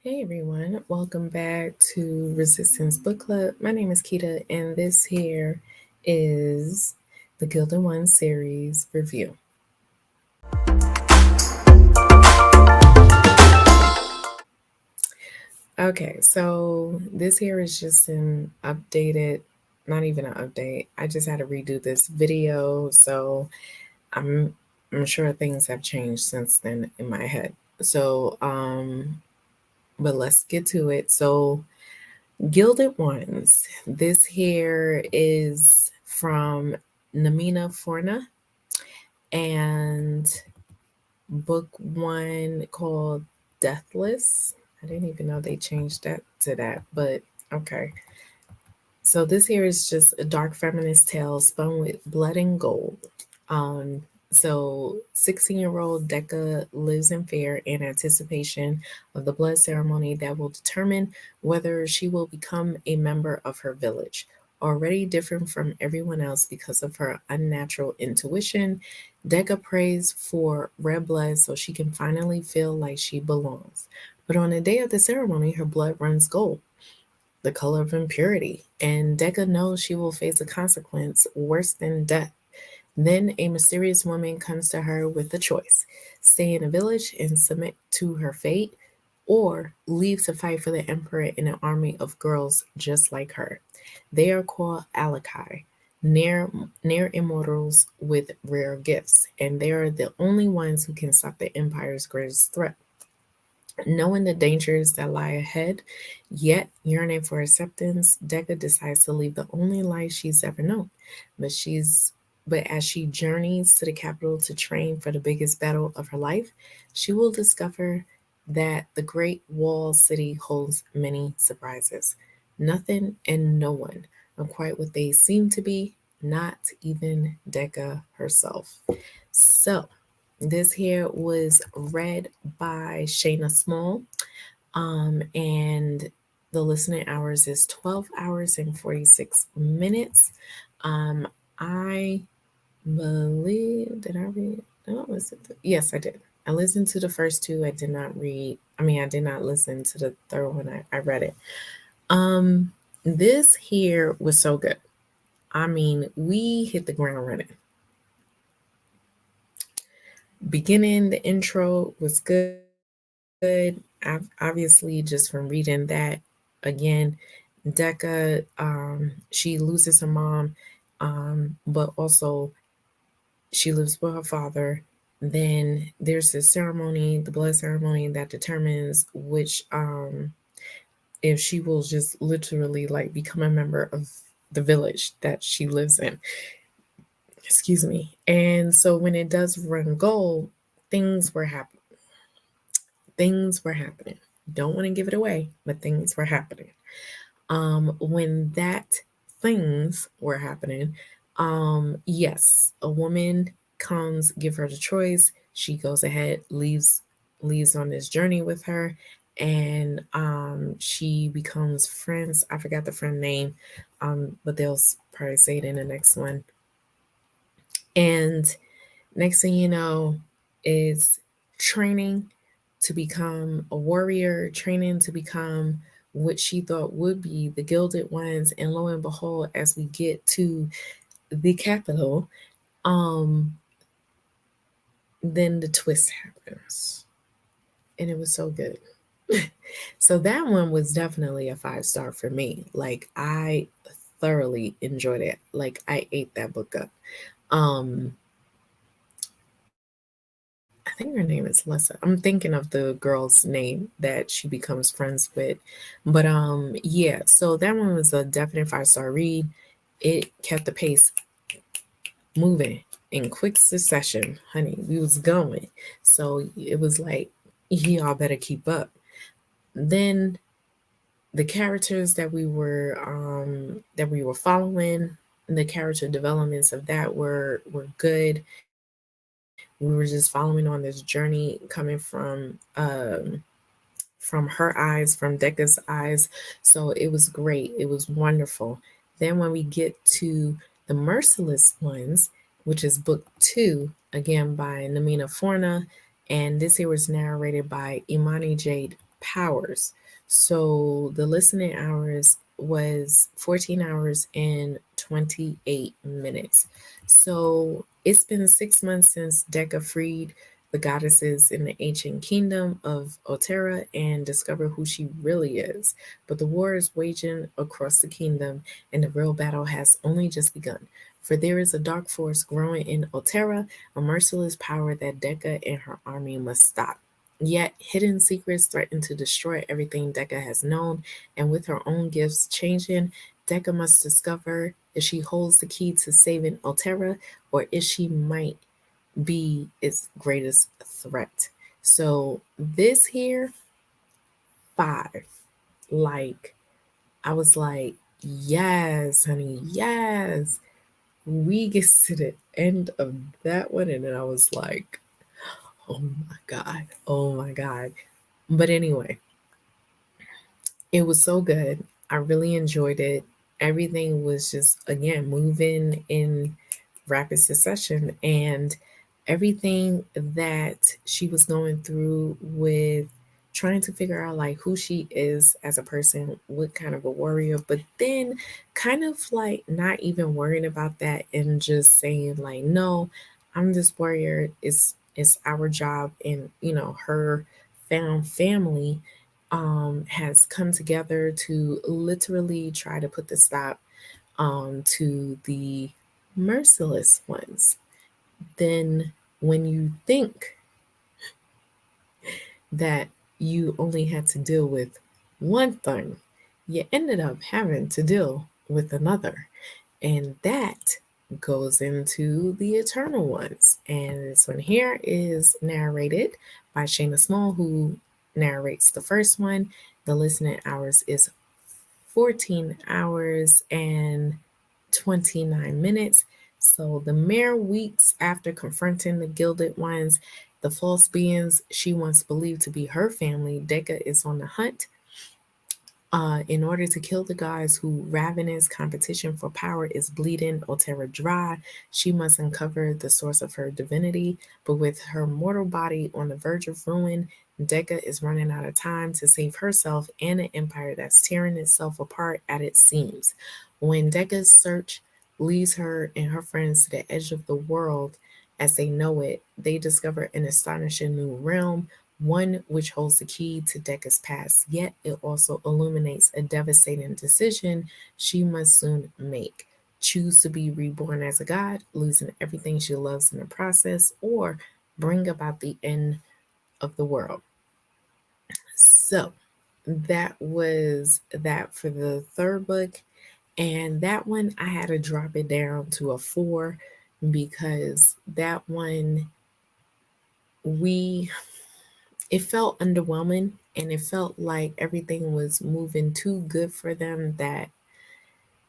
Hey everyone, welcome back to Resistance Book Club. My name is Keita, and this here is the Gilded One series review. Okay, so this here is just an updated, not even an update. I just had to redo this video, so I'm I'm sure things have changed since then in my head. So, but let's get to it. So, Gilded Ones. This here is from Namina Forna and book one called Deathless. I didn't even know they changed that to that, but okay. So this here is just a dark feminist tale spun with blood and gold. So 16-year-old Decca lives in fear and anticipation of the blood ceremony that will determine whether she will become a member of her village. Already different from everyone else because of her unnatural intuition, Decca prays for red blood so she can finally feel like she belongs. But on the day of the ceremony, her blood runs gold, the color of impurity, and Decca knows she will face a consequence worse than death. Then a mysterious woman comes to her with a choice: stay in a village and submit to her fate, or leave to fight for the emperor in an army of girls just like her. They are called Alakai, near immortals with rare gifts, and they are the only ones who can stop the empire's greatest threat. Knowing the dangers that lie ahead, yet yearning for acceptance, Decca decides to leave the only life she's ever known. But she's but as she journeys to the capital to train for the biggest battle of her life, she will discover that the Great Wall City holds many surprises. Nothing and no one are quite what they seem to be, not even Decca herself. So, this here was read by Shayna Small, and the listening hours is 12 hours and 46 minutes. I believe, did I read? No, yes, I did. I listened to the first two. I did not read, I did not listen to the third one. I read it. This here was so good. We hit the ground running. Beginning, the intro was good. Obviously, just from reading that again, Decca, she loses her mom, but also she lives with her father. Then there's the ceremony, the blood ceremony, that determines which, if she will just literally like become a member of the village that she lives in. Excuse me. And so when it does run gold, things were happening. Things were happening. Don't want to give it away, but things were happening. When that things were happening, yes, a woman comes, give her the choice. She goes ahead, leaves on this journey with her, and she becomes friends. I forgot the friend name, but they'll probably say it in the next one. And next thing you know, is training to become a warrior, training to become what she thought would be the Gilded Ones. And lo and behold, as we get to the capital, um, then the twist happens. And it was so good. So that one was definitely a 5-star for me. Like, I thoroughly enjoyed it. Like, I ate that book up. Um, I think her name is Lessa. I'm thinking of the girl's name that she becomes friends with. But yeah, so that one was a definite 5-star read. It kept the pace moving in quick succession, honey. We was going. So it was like, y'all better keep up. Then the characters that we were following, the character developments of that were good. We were just following on this journey coming from her eyes, from Decca's eyes. So it was great. It was wonderful. Then when we get to the Merciless ones, which is book two, again by Namina Forna, and this here was narrated by Imani Jade powers. So the listening hours was 14 hours and 28 minutes. So it's been 6 months since Decca freed the goddesses in the ancient kingdom of Otera and discovered who she really is. But the war is waging across the kingdom, and the real battle has only just begun. For there is a dark force growing in Otera, a merciless power that Decca and her army must stop. Yet, hidden secrets threaten to destroy everything Decca has known, and with her own gifts changing, Decca must discover if she holds the key to saving Altera or if she might be its greatest threat. So, this here, five. Like, I was like, yes, honey, yes. We get to the end of that one, and then I was like, oh my God, oh my God. But anyway, it was so good. I really enjoyed it. Everything was just, again, moving in rapid succession. And everything that she was going through with trying to figure out like who she is as a person, what kind of a warrior, but then kind of like not even worrying about that and just saying like, no, I'm this warrior. It's our job, and her found family has come together to literally try to put the stop to the merciless ones. Then, when you think that you only had to deal with one thing, you ended up having to deal with another. And that goes into the Eternal Ones. And this one here is narrated by Shayna Small, who narrates the first one. The listening hours is 14 hours and 29 minutes. So the mere weeks after confronting the Gilded Ones, the false beings she once believed to be her family, Decca is on the hunt in order to kill the gods who ravenous competition for power is bleeding Otera dry. She must uncover the source of her divinity, but with her mortal body on the verge of ruin, Decca is running out of time to save herself and an empire that's tearing itself apart at its seams. When Decca's search leads her and her friends to the edge of the world as they know it, they discover an astonishing new realm, one which holds the key to Decca's past, yet it also illuminates a devastating decision she must soon make. Choose to be reborn as a god, losing everything she loves in the process, or bring about the end of the world. So that was that for the third book. And that one, I had to drop it down to a 4 because that one, we it felt underwhelming, and it felt like everything was moving too good for them, that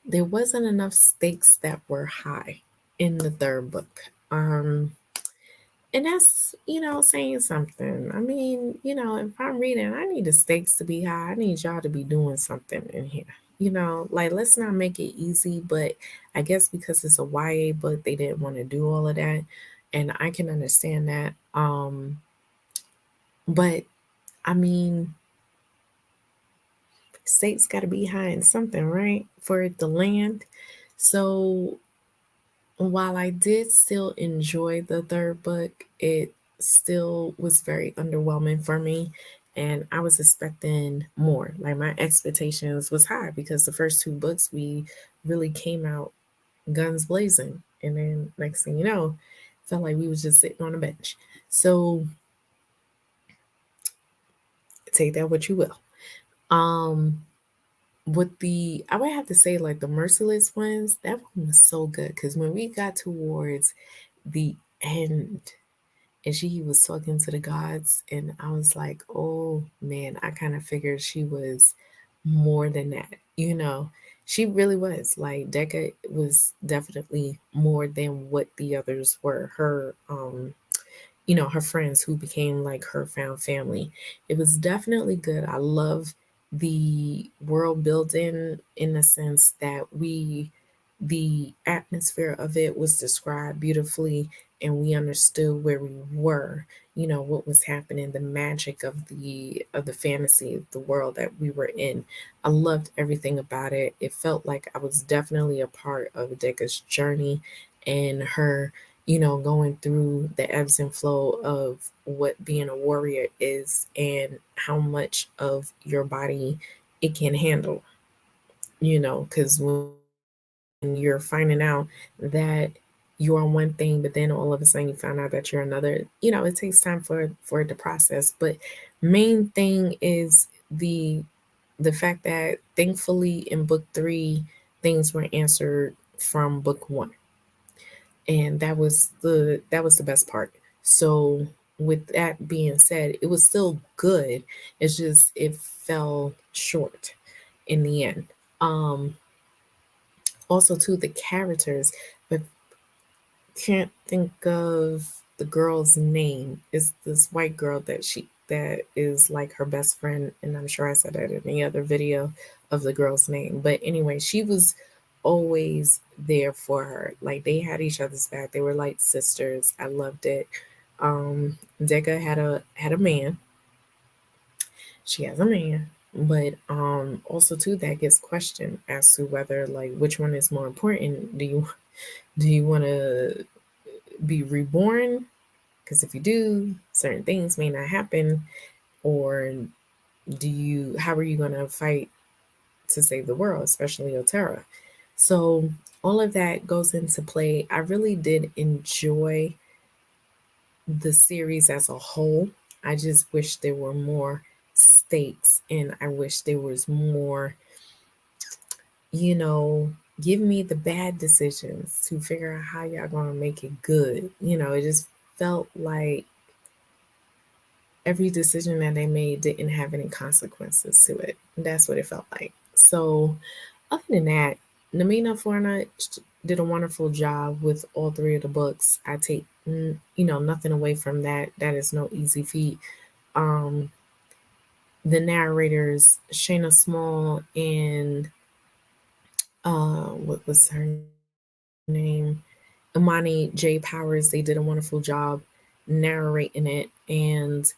there wasn't enough stakes that were high in the third book. And that's, saying something. I mean, if I'm reading, I need the stakes to be high. I need y'all to be doing something in here. Like, let's not make it easy, but I guess because it's a YA book, they didn't want to do all of that. And I can understand that. But I mean, stakes got to be high in something, right? For it to land. So while I did still enjoy the third book, it still was very underwhelming for me. And I was expecting more. Like, my expectations was high because the first two books we really came out guns blazing. And then next thing you know, felt like we was just sitting on a bench. So take that what you will. Um with the I would have to say, like, the merciless ones, that one was so good because when we got towards the end and she was talking to the gods, and I was like, oh man, I kind of figured she was more than that. She really was. Like, Decca was definitely more than what the others were. Her friends who became like her found family. It was definitely good. I love the world building in the sense that the atmosphere of it was described beautifully, and we understood where we were. what was happening, the magic of the fantasy of the world that we were in. I loved everything about it. It felt like I was definitely a part of Deca's journey and her, going through the ebbs and flow of what being a warrior is and how much of your body it can handle, because when you're finding out that you're one thing, but then all of a sudden you find out that you're another, it takes time for it to process. But main thing is the fact that thankfully in book 3 things were answered from book 1, and that was the best part. So with that being said, it was still good. It's just it fell short in the end. um Also too, the characters, but can't think of the girl's name. It's this white girl that is like her best friend, and I'm sure I said that in the other video of the girl's name. But anyway, she was always there for her. Like they had each other's back. They were like sisters. I loved it. Deca had a man. She has a man. But also too, that gets questioned as to whether, like, which one is more important. Do you want to be reborn? Because if you do, certain things may not happen. Or how are you going to fight to save the world, especially Otera? So all of that goes into play. I really did enjoy the series as a whole. I just wish there were more stakes, and I wish there was more, you know, give me the bad decisions to figure out how y'all gonna make it good. It just felt like every decision that they made didn't have any consequences to it. That's what it felt like. So, other than that, Namina Forna did a wonderful job with all 3 of the books. I take, nothing away from that. That is no easy feat. Um, the narrators, Shayna Small and what was her name? Imani J. Powers, they did a wonderful job narrating it. And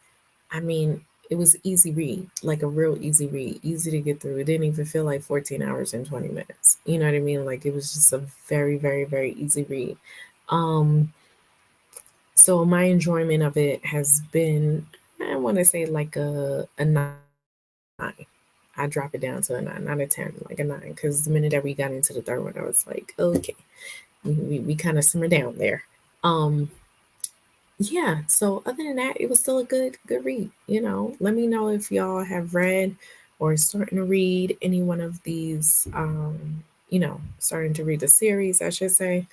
I mean, it was easy read, like a real easy read, easy to get through. It didn't even feel like 14 hours and 20 minutes. You know what I mean? Like it was just a very, very, very easy read. So my enjoyment of it has been, I want to say like a 9. I drop it down to a 9, not a 10, like a 9. Because the minute that we got into the third one, I was like, okay, we kind of simmer down there. Um, yeah, so other than that, it was still a good read. Let me know if y'all have read or starting to read any one of these, starting to read the series, I should say.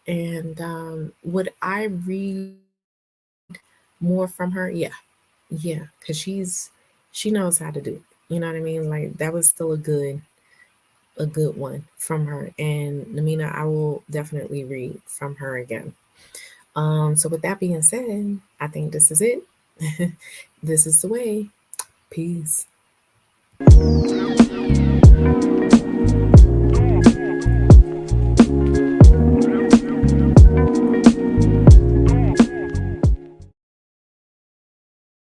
And would I read more from her? Yeah, because she knows how to do it. You know what I mean? Like that was still a good one from her. And Namina, I will definitely read from her again. So with that being said, I think this is it. This is the way. Peace.